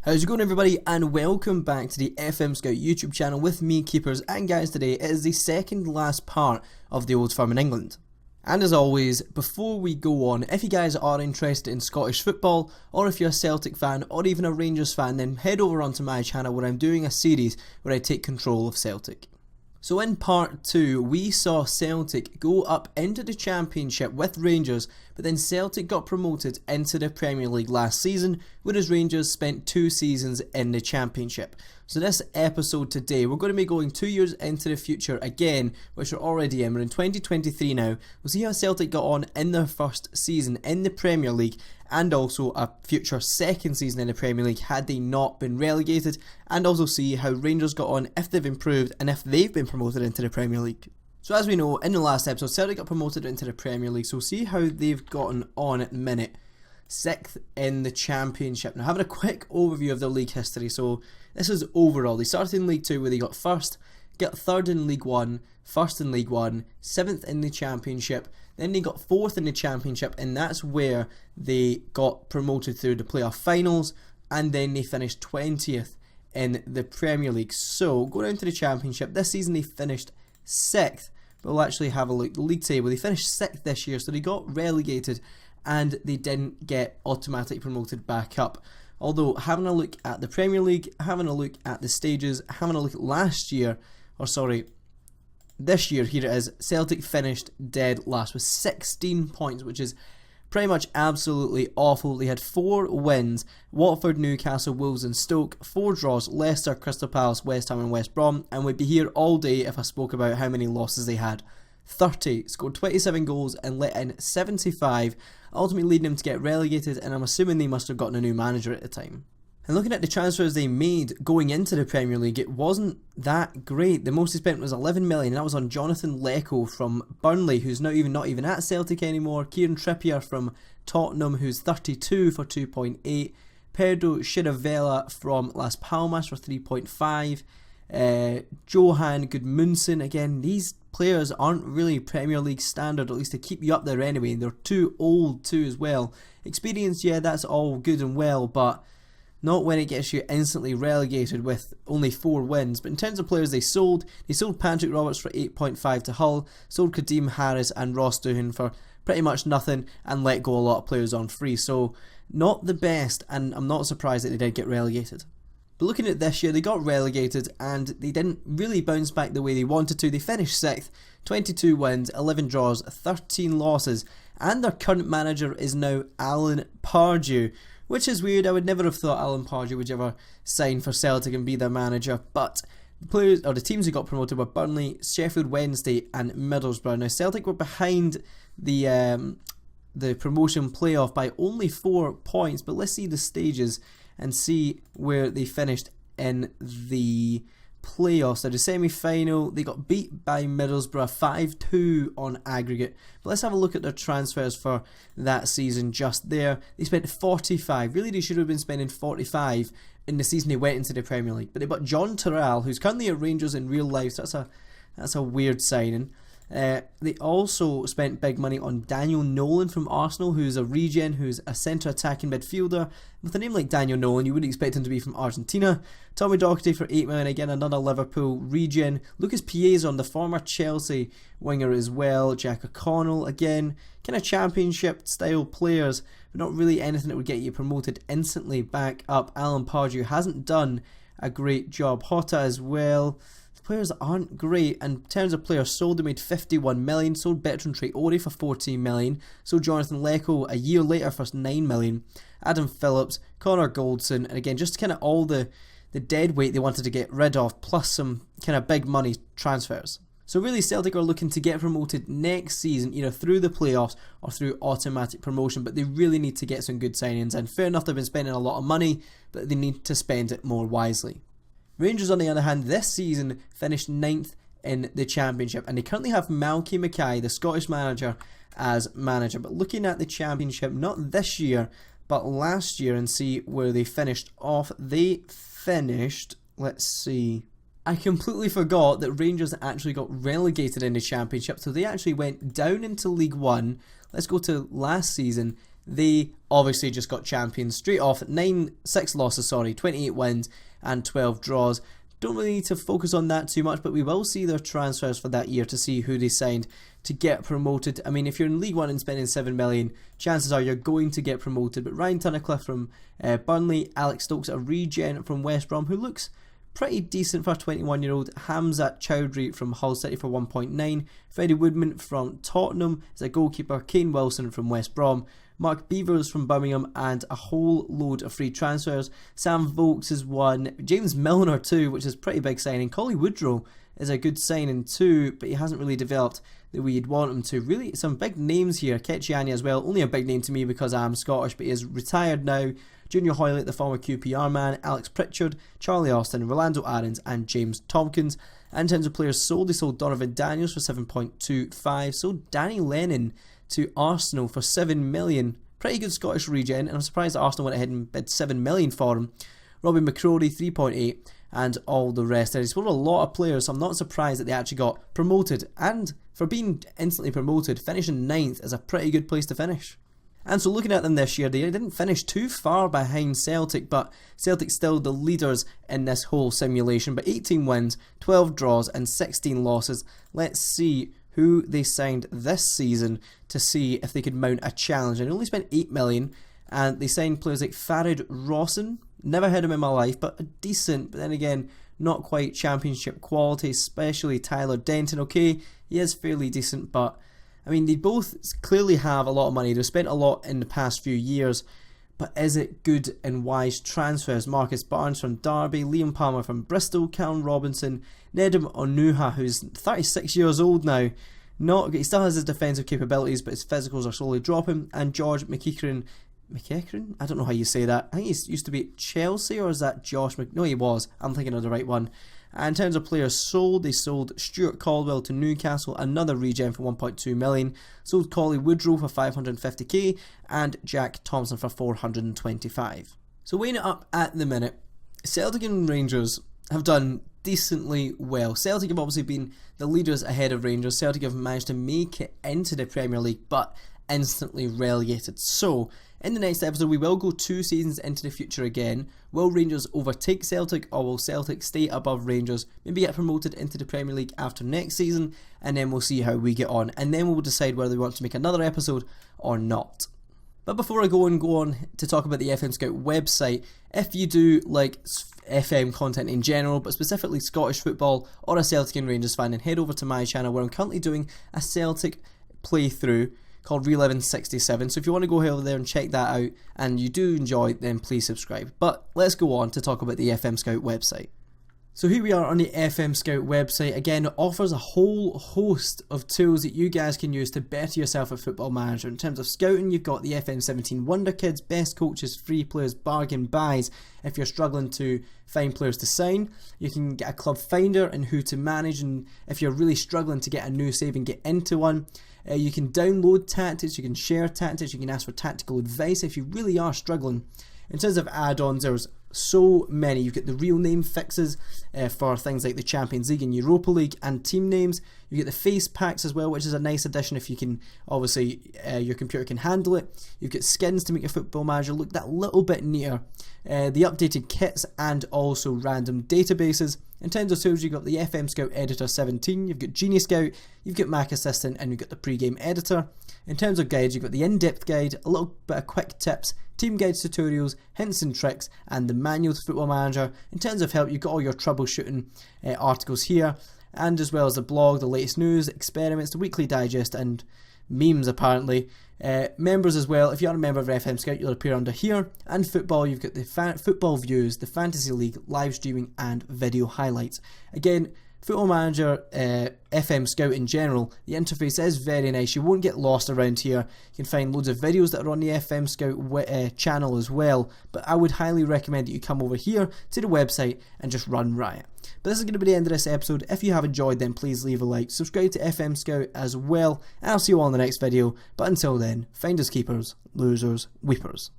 How's it going, everybody, and welcome back to the FM Scout YouTube channel with me, Keepers. And guys, today it is the second last part of the Old Firm in England. And as always, before we go on, if you guys are interested in Scottish football, or if you're a Celtic fan, or even a Rangers fan, then head over onto my channel where I'm doing a series where I take control of Celtic. So in part 2, we saw Celtic go up into the Championship with Rangers, but then Celtic got promoted into the Premier League last season, whereas Rangers spent 2 seasons in the Championship. So this episode today, we're going to be going 2 years into the future again, which we're already in. We're in 2023 now. We'll see how Celtic got on in their first season in the Premier League, and also a future second season in the Premier League had they not been relegated, and also see how Rangers got on, if they've improved and if they've been promoted into the Premier League. So as we know, in the last episode, Celtic got promoted into the Premier League, so we'll see how they've gotten on at the minute. 6th in the Championship. Now, having a quick overview of their league history. So this is overall. They started in League 2 where they got first, got 3rd in League 1, 1st in League 1, 7th in the Championship, then they got 4th in the Championship, and that's where they got promoted through the playoff finals, and then they finished 20th in the Premier League. So going into the Championship, this season they finished 6th, but we'll actually have a look. The league table, they finished 6th this year, so they got relegated and they didn't get automatically promoted back up. Although having a look at the Premier League, having a look at the stages, having a look at this year, here it is, Celtic finished dead last with 16 points, which is pretty much absolutely awful. They had 4 wins: Watford, Newcastle, Wolves and Stoke, 4 draws: Leicester, Crystal Palace, West Ham and West Brom, and we'd be here all day if I spoke about how many losses they had. 30, scored 27 goals and let in 75, ultimately leading them to get relegated, and I'm assuming they must have gotten a new manager at the time. And looking at the transfers they made going into the Premier League, it wasn't that great. The most they spent was 11 million, and that was on Jonathan Lecco from Burnley, who's not even at Celtic anymore. Kieran Trippier from Tottenham, who's 32 for 2.8. Pedro Chirivella from Las Palmas for 3.5. Johan Gudmundsson, again, these players aren't really Premier League standard, at least to keep you up there anyway. They're too old too as well. Experience, yeah, that's all good and well, but not when it gets you instantly relegated with only 4 wins. But in terms of players they sold Patrick Roberts for 8.5 to Hull, sold Kadeem Harris and Ross Doohan for pretty much nothing, and let go a lot of players on free. So not the best, and I'm not surprised that they did get relegated. But looking at this year, they got relegated and they didn't really bounce back the way they wanted to. They finished 6th, 22 wins, 11 draws, 13 losses, and their current manager is now Alan Pardew, which is weird. I would never have thought Alan Pardew would ever sign for Celtic and be their manager, but the teams who got promoted were Burnley, Sheffield Wednesday and Middlesbrough. Now Celtic were behind the promotion playoff by only 4 points, but let's see the stages and see where they finished in the playoffs. So the semi-final, they got beat by Middlesbrough 5-2 on aggregate. But let's have a look at their transfers for that season just there. They spent 45. Really, they should have been spending 45 in the season they went into the Premier League. But they bought John Terrell, who's currently at Rangers in real life, so that's a weird signing. They also spent big money on Daniel Nolan from Arsenal, who's a regen, who's a centre attacking midfielder. With a name like Daniel Nolan, you wouldn't expect him to be from Argentina. Tommy Doherty for 8 million, again another Liverpool regen. Lucas Piazon, the former Chelsea winger as well. Jack O'Connell, again, kind of Championship style players, but not really anything that would get you promoted instantly back up. Alan Pardew hasn't done a great job. Hotta as well. Players aren't great. In terms of players sold, they made 51 million. Sold Bertrand Traore for 14 million. Sold Jonathan Lecco a year later for 9 million. Adam Phillips, Connor Goldson, and again, just kind of all the dead weight they wanted to get rid of, plus some kind of big money transfers. So really, Celtic are looking to get promoted next season, either through the playoffs or through automatic promotion, but they really need to get some good signings. And fair enough, they've been spending a lot of money, but they need to spend it more wisely. Rangers, on the other hand, this season finished 9th in the Championship, and they currently have Malky Mackay, the Scottish manager, as manager. But looking at the Championship, not this year, but last year, and see where they finished off. They finished, let's see, I completely forgot that Rangers actually got relegated in the Championship, so they actually went down into League 1. Let's go to last season. they obviously just got champions straight off. 6 losses, 28 wins and 12 draws. Don't really need to focus on that too much, but we will see their transfers for that year to see who they signed to get promoted. I mean, if you're in League One and spending 7 million, chances are you're going to get promoted. But Ryan Tunnicliffe from Burnley, Alex Stokes, a regen from West Brom, who looks pretty decent for a 21-year-old. Hamzat Chowdhury from Hull City for 1.9. Freddie Woodman from Tottenham is a goalkeeper. Kane Wilson from West Brom. Mark Beavers from Birmingham, and a whole load of free transfers. Sam Vokes is one. James Milner too, which is pretty big signing. Collie Woodrow is a good signing too, but he hasn't really developed the way you'd want him to. Really, some big names here. Ketchiani as well, only a big name to me because I'm Scottish, but he is retired now. Junior Hoylett, the former QPR man, Alex Pritchard, Charlie Austin, Rolando Aarons and James Tompkins. And in terms of players sold, they sold Donovan Daniels for 7.25, sold Danny Lennon to Arsenal for 7 million. Pretty good Scottish regen, and I'm surprised that Arsenal went ahead and bid 7 million for him. Robin McCrory 3.8, and all the rest. They sold a lot of players, so I'm not surprised that they actually got promoted. And for being instantly promoted, finishing 9th is a pretty good place to finish. And so looking at them this year, they didn't finish too far behind Celtic, but Celtic still the leaders in this whole simulation. But 18 wins, 12 draws and 16 losses. Let's see who they signed this season to see if they could mount a challenge. And they only spent 8 million, and they signed players like Farid Rawson. Never heard of him in my life, but a decent, but then again, not quite championship quality, especially Tyler Denton. Okay, he is fairly decent, but I mean, they both clearly have a lot of money. They've spent a lot in the past few years, but is it good and wise transfers? Marcus Barnes from Derby, Liam Palmer from Bristol, Callum Robinson, Nedum Onuha, who's 36 years old now. He still has his defensive capabilities, but his physicals are slowly dropping. And George McEachran, I don't know how you say that. I think he used to be at Chelsea, or is that Josh No, he was. I'm thinking of the right one. And in terms of players sold, they sold Stuart Caldwell to Newcastle, another regen for 1.2 million. Sold Collie Woodrow for 550k and Jack Thompson for 425. So weighing it up at the minute, Celtic and Rangers have done decently well. Celtic have obviously been the leaders ahead of Rangers. Celtic have managed to make it into the Premier League, but instantly relegated. So in the next episode, we will go 2 seasons into the future again. Will Rangers overtake Celtic, or will Celtic stay above Rangers, maybe get promoted into the Premier League after next season, and then we'll see how we get on, and then we'll decide whether we want to make another episode or not. But before I go on to talk about the FM Scout website, if you do like FM content in general, but specifically Scottish football, or a Celtic and Rangers fan, then head over to my channel where I'm currently doing a Celtic playthrough called Reliving 67. So if you want to go over there and check that out and you do enjoy, then please subscribe. But let's go on to talk about the FM Scout website. So here we are on the FM Scout website. Again, it offers a whole host of tools that you guys can use to better yourself at Football Manager. In terms of scouting, you've got the FM17 Wonder Kids, best coaches, free players, bargain buys. If you're struggling to find players to sign, you can get a club finder and who to manage. And if you're really struggling to get a new save and get into one, you can download tactics, you can share tactics, you can ask for tactical advice if you really are struggling. In terms of add-ons, there's so many. You've got the real name fixes for things like the Champions League and Europa League and team names. You get the face packs as well, which is a nice addition if you can, obviously, your computer can handle it. You've got skins to make your Football Manager look that little bit neater. The updated kits and also random databases. In terms of tools, you've got the FM Scout Editor 17, you've got Genie Scout, you've got Mac Assistant, and you've got the pre-game editor. In terms of guides, you've got the in-depth guide, a little bit of quick tips, team guides, tutorials, hints and tricks, and the manual to Football Manager. In terms of help, you've got all your troubleshooting articles here, and as well as the blog, the latest news, experiments, the weekly digest, and memes apparently. Members as well, if you're a member of FM Scout, you'll appear under here. And football, you've got the football views, the Fantasy League, live streaming and video highlights. Again, Football Manager, FM Scout in general, the interface is very nice. You won't get lost around here. You can find loads of videos that are on the FM Scout channel as well, but I would highly recommend that you come over here to the website and just run riot. But this is going to be the end of this episode. If you have enjoyed, then please leave a like, subscribe to FM Scout as well, and I'll see you all in the next video. But until then, finders keepers, losers weepers.